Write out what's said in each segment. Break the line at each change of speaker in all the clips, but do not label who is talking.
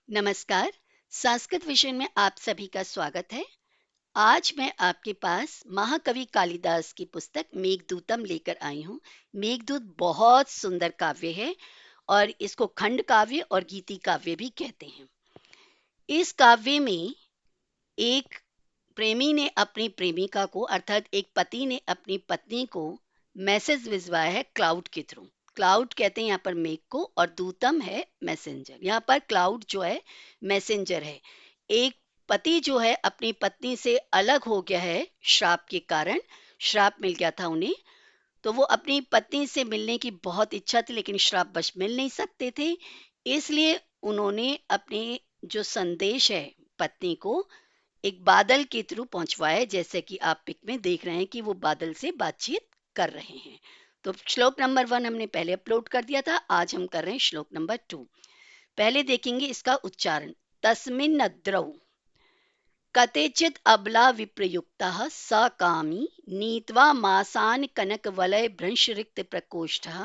नमस्कार। संस्कृत विषय में आप सभी का स्वागत है। आज मैं आपके पास महाकवि कालिदास की पुस्तक मेघदूतम लेकर आई हूँ। मेघदूत बहुत सुंदर काव्य है और इसको खंड काव्य और गीति काव्य भी कहते हैं। इस काव्य में एक प्रेमी ने अपनी प्रेमिका को अर्थात एक पति ने अपनी पत्नी को मैसेज भिजवाया है क्लाउड के थ्रू। क्लाउड कहते हैं यहाँ पर मेघ को और दूतम है मैसेंजर। यहाँ पर क्लाउड जो है मैसेंजर है। एक पति जो है अपनी पत्नी से अलग हो गया है, श्राप के कारण श्राप मिल गया था उन्हें। तो वो अपनी पत्नी से मिलने की बहुत इच्छा थी लेकिन श्रापवश मिल नहीं सकते थे। इसलिए उन्होंने अपने जो संदेश है पत्नी को एक बादल के थ्रू पहुंचवाया है, जैसे कि आप पिक में देख रहे हैं कि वो बादल से बातचीत कर रहे हैं। तो श्लोक नंबर 1 हमने पहले अपलोड कर दिया था, आज हम कर रहे हैं श्लोक नंबर 2। पहले देखेंगे इसका उच्चारण। तस्मिन् नद्रौ कतेचित् अबला विप्रयुक्तः स कामी नीत्वा मासान् कनकवलय भ्रंशरिक्त प्रकोष्ठः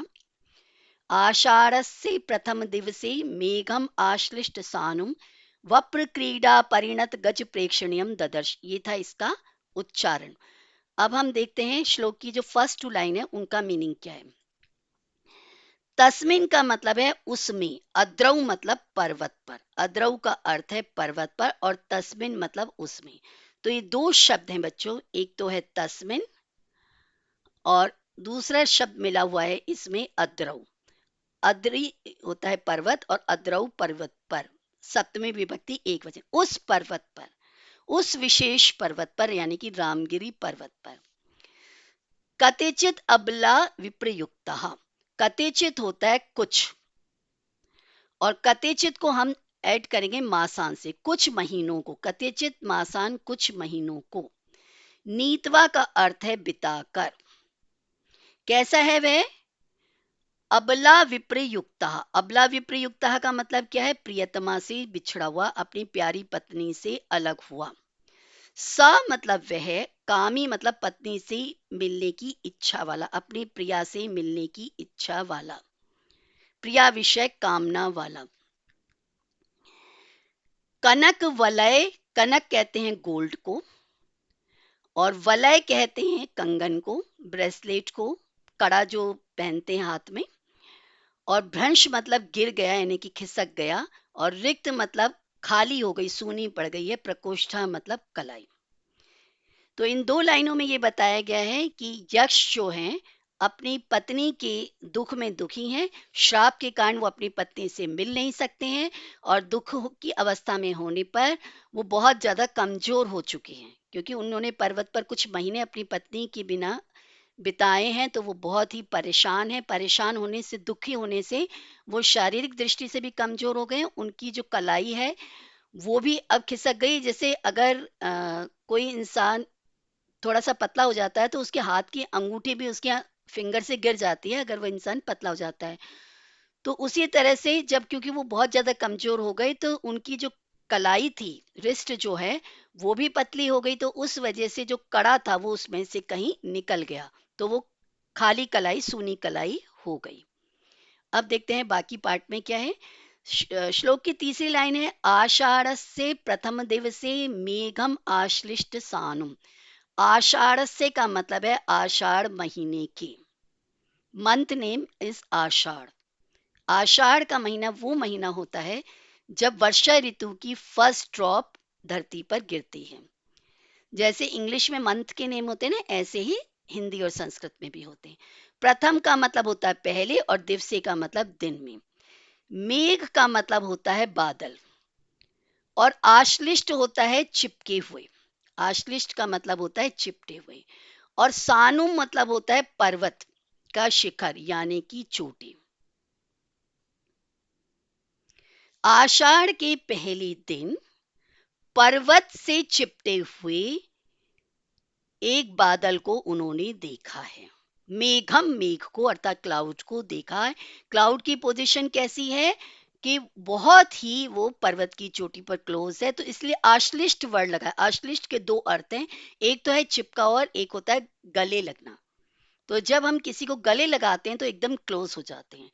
आषाढ़स्य प्रथम दिवसे मेघम आश्लिष्ट सानुम वप्र क्रीडा परिणत गज प्रेक्षणीयम ददर्श। ये था इसका उच्चारण। अब हम देखते हैं श्लोक की जो फर्स्ट 2 लाइन है उनका मीनिंग क्या है। तस्मिन का मतलब है उसमें, अद्रौ मतलब पर्वत पर, अद्रौ का अर्थ है पर्वत पर और तस्मिन मतलब उसमें। तो ये दो शब्द हैं बच्चों, एक तो है तस्मिन और दूसरा शब्द मिला हुआ है इसमें अद्रौ। अद्रि होता है पर्वत और अद्रौ पर्वत पर, सप्तमी विभक्ति एक वचन। उस पर्वत पर, उस विशेष पर्वत पर यानी कि रामगिरी पर्वत पर। कतिचित अबला विप्रयुक्त, कतिचित होता है कुछ और कतिचित को हम ऐड करेंगे मासान से, कुछ महीनों को। कतिचित मासान कुछ महीनों को। नीतवा का अर्थ है बिताकर। कैसा है वह? अबला विप्रयुक्त। अबला विप्रयुक्त का मतलब क्या है? प्रियतमा से बिछड़ा हुआ, अपनी प्यारी पत्नी से अलग हुआ। स मतलब वह, कामी मतलब पत्नी से मिलने की इच्छा वाला, अपनी प्रिया से मिलने की इच्छा वाला, प्रिया विषय कामना वाला। कनक वलय, कनक कहते हैं गोल्ड को और वलय कहते हैं कंगन को, ब्रेसलेट को, कड़ा जो पहनते हैं हाथ में। और भ्रंश मतलब गिर गया यानी कि खिसक गया और रिक्त मतलब खाली हो गई, सूनी पड़ गई है। प्रकोष्ठा मतलब कलाई। तो इन दो लाइनों में ये बताया गया है कि यक्ष जो हैं अपनी पत्नी के दुख में दुखी हैं। श्राप के कारण वो अपनी पत्नी से मिल नहीं सकते हैं और दुख की अवस्था में होने पर वो बहुत ज्यादा कमजोर हो चुके हैं, क्योंकि उन्होंने पर्वत पर कुछ महीने अपनी पत्नी के बिना बिताए हैं। तो वो बहुत ही परेशान है। परेशान होने से, दुखी होने से वो शारीरिक दृष्टि से भी कमजोर हो गए। उनकी जो कलाई है वो भी अब खिसक गई। जैसे अगर कोई इंसान थोड़ा सा पतला हो जाता है तो उसके हाथ की अंगूठी भी उसके फिंगर से गिर जाती है, अगर वो इंसान पतला हो जाता है। तो उसी तरह से जब, क्योंकि वो बहुत ज्यादा कमजोर हो गई, तो उनकी जो कलाई थी, रिस्ट जो है, वो भी पतली हो गई। तो उस वजह से जो कड़ा था वो उसमें से कहीं निकल गया, तो वो खाली कलाई, सूनी कलाई हो गई। अब देखते हैं बाकी पार्ट में क्या है। श्लोक की तीसरी लाइन है, आषाढ़ से प्रथम दिवसे मेघम आश्लिष्ट सानुम। आषाढ़स्य का मतलब है आषाढ़ महीने की। मंथ नेम इज आषाढ़। आषाढ़ का महीना वो महीना होता है जब वर्षा ऋतु की फर्स्ट ड्रॉप धरती पर गिरती है। जैसे इंग्लिश में मंथ के नेम होते हैं ना, ऐसे ही हिंदी और संस्कृत में भी होते हैं। प्रथम का मतलब होता है पहले और दिवसे का मतलब दिन में। मेघ का मतलब होता है बादल और आश्लिष्ट होता है चिपके हुए। आश्लिष्ट का मतलब होता है चिपटे हुए। और सानुम मतलब होता है पर्वत का शिखर यानी कि चोटी। आषाढ़ के पहले दिन पर्वत से चिपटे हुए एक बादल को उन्होंने देखा है। मेघम, मेघ को अर्थात क्लाउड को देखा है। क्लाउड की पोजीशन कैसी है कि बहुत ही वो पर्वत की चोटी पर क्लोज है, तो इसलिए आश्लिष्ट वर्ड लगा है। आश्लिष्ट के दो अर्थ हैं, एक तो है चिपका और एक होता है गले लगना। तो जब हम किसी को गले लगाते हैं तो एकदम क्लोज हो जाते हैं।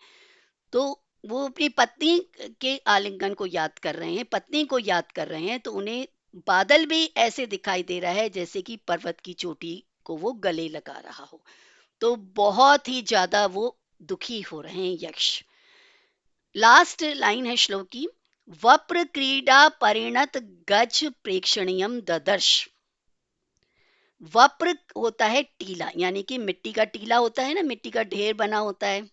तो वो अपनी पत्नी के आलिंगन को याद कर रहे हैं, पत्नी को याद कर रहे हैं, तो उन्हें बादल भी ऐसे दिखाई दे रहा है जैसे कि पर्वत की चोटी को वो गले लगा रहा हो। तो बहुत ही ज्यादा वो दुखी हो रहे हैं यक्ष। लास्ट लाइन है श्लोक की, वप्र क्रीडा परिणत गज प्रेक्षणीयम ददर्श। वप्र होता है टीला, यानी कि मिट्टी का टीला होता है ना, मिट्टी का ढेर बना होता है,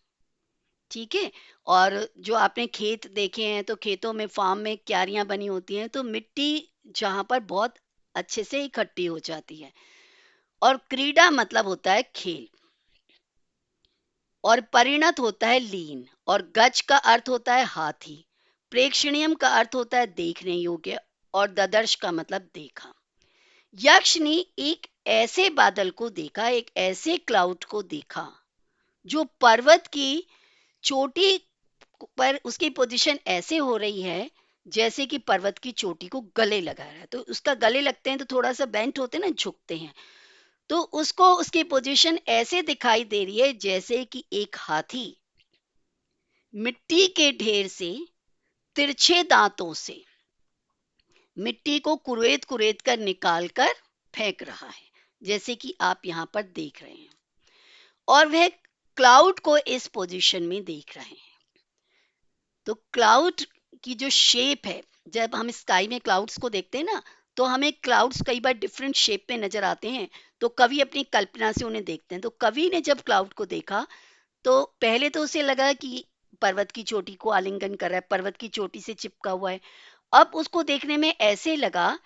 ठीक है। और जो आपने खेत देखे हैं तो खेतों में, फार्म में क्यारियां बनी होती हैं, तो मिट्टी जहां पर बहुत अच्छे से इकट्ठी हो जाती है। और क्रीड़ा मतलब होता है खेल, और परिणत होता है लीन, और गज का अर्थ होता है हाथी, प्रेक्षणीयम का अर्थ होता है देखने योग्य, और ददर्श का मतलब देखा। यक्ष ने एक ऐसे बादल को देखा, एक ऐसे क्लाउड को देखा जो पर्वत की चोटी पर, उसकी पोजीशन ऐसे हो रही है जैसे कि पर्वत की चोटी को गले लगा रहा है। तो उसका गले लगते हैं तो थोड़ा सा बेंट होते हैं ना, झुकते हैं। तो उसको, उसकी पोजीशन ऐसे दिखाई दे रही है जैसे कि एक हाथी मिट्टी के ढेर से तिरछे दांतों से मिट्टी को कुरेद कुरेद कर निकाल कर फेंक रहा है, जैसे कि आप यहाँ पर देख रहे हैं। और वह क्लाउड को इस पोजीशन में देख रहे हैं। तो क्लाउड की जो शेप है, जब हम स्काई में क्लाउड्स को देखते हैं ना, तो हमें क्लाउड्स कई बार डिफरेंट शेप में नजर आते हैं। तो कवि अपनी कल्पना से उन्हें देखते हैं। तो कवि ने जब क्लाउड को देखा तो पहले तो उसे लगा कि पर्वत की चोटी को आलिंगन कर रहा है, पर्वत की चोटी से चिपका हुआ है। अब उसको देखने में ऐसे लगा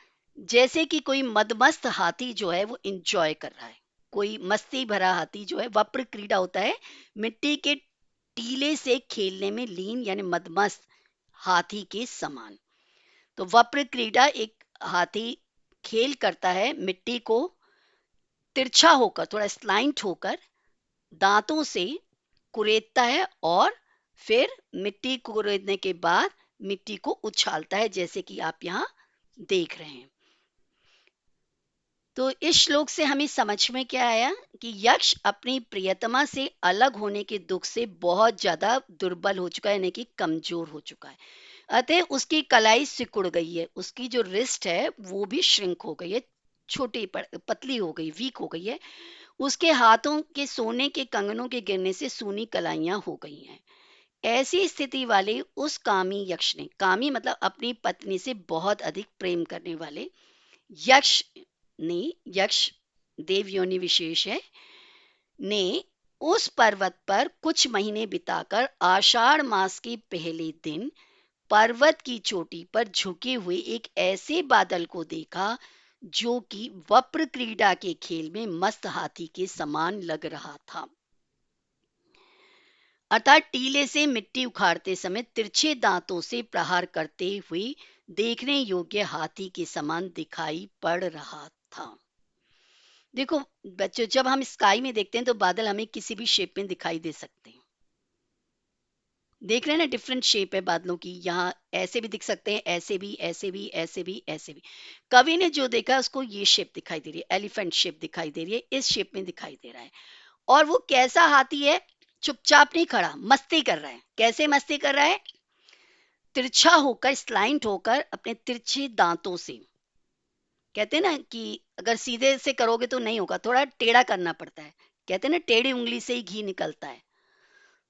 जैसे कि कोई मदमस्त हाथी जो है वो इंजॉय कर रहा है, कोई मस्ती भरा हाथी जो है। वप्र क्रीड़ा होता है मिट्टी के टीले से खेलने में लीन, यानी मदमस्त हाथी के समान। तो वप्र क्रीड़ा, एक हाथी खेल करता है, मिट्टी को तिरछा होकर, थोड़ा स्लाइंट होकर दांतों से कुरेदता है, और फिर मिट्टी को कुरेदने के बाद मिट्टी को उछालता है, जैसे कि आप यहाँ देख रहे हैं। तो इस श्लोक से हमें समझ में क्या आया कि यक्ष अपनी प्रियतमा से अलग होने के दुख से बहुत ज्यादा दुर्बल हो चुका है, यानी कि कमजोर हो चुका है। अतः उसकी कलाई सिकुड़ गई है, उसकी जो रिस्ट है वो भी श्रिंक हो गई है, छोटी पतली हो गई, वीक हो गई है। उसके हाथों के सोने के कंगनों के गिरने से सूनी कलाइयां हो गई हैं। ऐसी स्थिति वाले उस कामी यक्ष ने, कामी मतलब अपनी पत्नी से बहुत अधिक प्रेम करने वाले यक्ष ने, यक्ष देव योनि विशेष है, ने उस पर्वत पर कुछ महीने बिताकर आषाढ़ मास के पहले दिन पर्वत की चोटी पर झुके हुए एक ऐसे बादल को देखा जो कि वप्र क्रीड़ा के खेल में मस्त हाथी के समान लग रहा था। अर्थात टीले से मिट्टी उखाड़ते समय तिरछे दांतों से प्रहार करते हुए देखने योग्य हाथी के समान दिखाई पड़ रहा था। देखो बच्चों, जब हम स्काई में देखते हैं तो बादल हमें किसी भी शेप में दिखाई दे सकते हैं। देख रहे हैं ना, डिफरेंट शेप है बादलों की, यहाँ ऐसे भी दिख सकते हैं, ऐसे भी, ऐसे भी, ऐसे भी, ऐसे भी। कवि ने जो देखा उसको ये शेप दिखाई दे रही है, एलिफेंट शेप दिखाई दे रही है, इस शेप में दिखाई दे रहा है। और वो कैसा हाथी है? चुपचाप नहीं खड़ा, मस्ती कर रहा है। कैसे मस्ती कर रहा है? तिरछा होकर, स्लाइंट होकर, अपने तिरछे दांतों से। कहते हैं ना कि अगर सीधे से करोगे तो नहीं होगा, थोड़ा टेढ़ा करना पड़ता है। कहते हैं ना, टेढ़ी उंगली से ही घी निकलता है।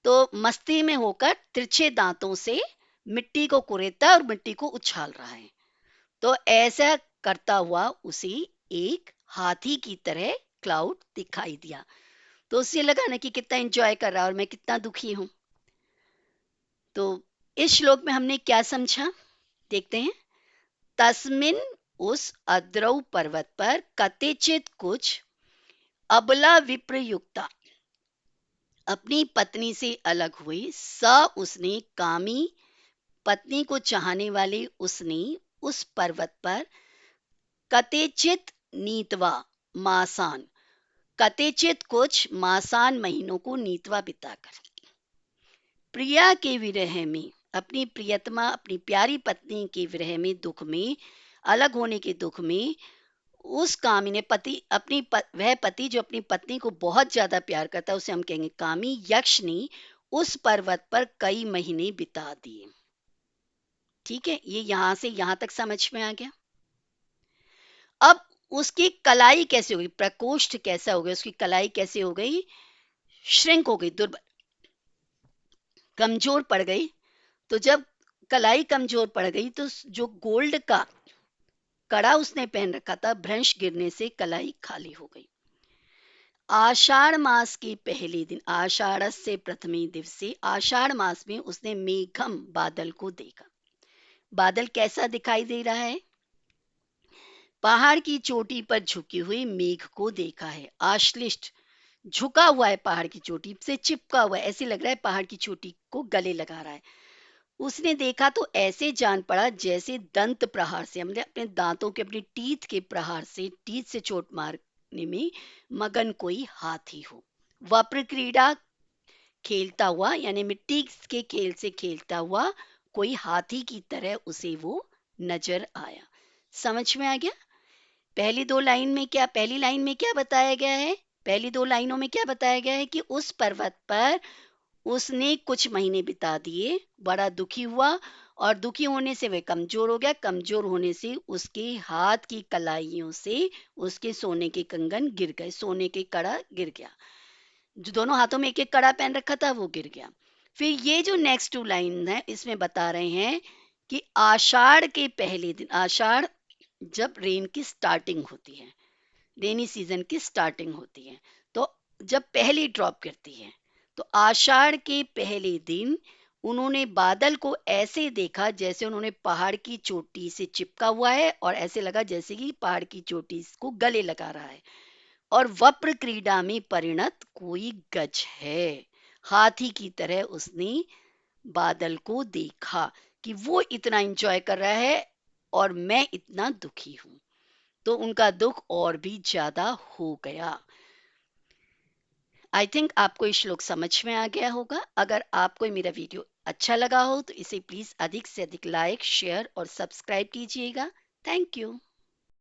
तो मस्ती में होकर तिरछे दांतों से मिट्टी को कुरेदता है और मिट्टी को उछाल रहा है। तो ऐसा करता हुआ उसे एक हाथी की तरह क्लाउड दिखाई दिया। तो उससे लगा ना कि कितना एंजॉय कर रहा है और मैं कितना दुखी हूं। तो इस श्लोक में हमने क्या समझा, देखते हैं। तस्मिन, उस अद्रौ पर्वत पर, कतिचित कुछ अबला विप्रयुक्ता, अपनी पत्नी से अलग हुई, स उसने, कामी पत्नी को चाहने वाले उसने, उस पर्वत पर कतिचित नीतवा मासान, कतिचित कुछ मासान महीनों को नीतवा बिताकर, प्रिया के विरह में, अपनी प्रियतमा, अपनी प्यारी पत्नी के विरह में, दुख में, अलग होने के दुख में, उस कामी ने, पति अपनी वह पति जो अपनी पत्नी को बहुत ज्यादा प्यार करता है, उसे हम कहेंगे कामी, यक्ष ने उस पर्वत पर कई महीने बिता दिए। ठीक है, ये यहां से यहां तक समझ में आ गया। अब उसकी कलाई कैसे हो गई, प्रकोष्ठ कैसा हो गया, उसकी कलाई कैसे हो गई, श्रिंक हो गई, दुर्बल, कमजोर पड़ गई। तो जब कलाई कमजोर पड़ गई तो जो गोल्ड का कड़ा उसने पहन रखा था, भ्रंश गिरने से कलाई खाली हो गई। आषाढ़ मास के पहले दिन, आषाढ़ से प्रथमे दिवसे, आषाढ़ मास में उसने मेघम बादल को देखा। बादल कैसा दिखाई दे रहा है, पहाड़ की चोटी पर झुकी हुई मेघ को देखा है। आश्लिष्ट, झुका हुआ है, पहाड़ की चोटी से चिपका हुआ है, ऐसे लग रहा है पहाड़ की चोटी को गले लगा रहा है। उसने देखा तो ऐसे जान पड़ा जैसे दंत प्रहार से, हमने अपने दांतों के, अपनी टीथ के प्रहार से, टीथ से चोट मारने में मगन कोई हाथी हो। वप्र क्रीड़ा, खेलता हुआ, यानी मिट्टी के खेल से खेलता हुआ कोई हाथी की तरह उसे वो नजर आया। समझ में आ गया। पहली दो लाइन में क्या, पहली लाइन में क्या बताया गया है, पहली दो लाइनों में क्या बताया गया है कि उस पर्वत पर उसने कुछ महीने बिता दिए, बड़ा दुखी हुआ, और दुखी होने से वह कमजोर हो गया, कमजोर होने से उसके हाथ की कलाइयों से उसके सोने के कंगन गिर गए, सोने के कड़ा गिर गया, जो दोनों हाथों में एक एक कड़ा पहन रखा था वो गिर गया। फिर ये जो नेक्स्ट टू लाइन है इसमें बता रहे हैं कि आषाढ़ के पहले दिन, आषाढ़ जब रेन की स्टार्टिंग होती है, रेनी सीजन की स्टार्टिंग होती है, तो जब पहली ड्रॉप गिरती है, तो आषाढ़ के पहले दिन उन्होंने बादल को ऐसे देखा जैसे उन्होंने पहाड़ की चोटी से चिपका हुआ है, और ऐसे लगा जैसे कि पहाड़ की चोटी को गले लगा रहा है, और वप्र क्रीड़ा में परिणत कोई गज है। हाथी की तरह उसने बादल को देखा कि वो इतना एंजॉय कर रहा है और मैं इतना दुखी हूं, तो उनका दुख और भी ज्यादा हो गया। आई थिंक आपको ये श्लोक समझ में आ गया होगा। अगर आपको मेरा वीडियो अच्छा लगा हो तो इसे प्लीज अधिक से अधिक लाइक, शेयर और सब्सक्राइब कीजिएगा। Thank you.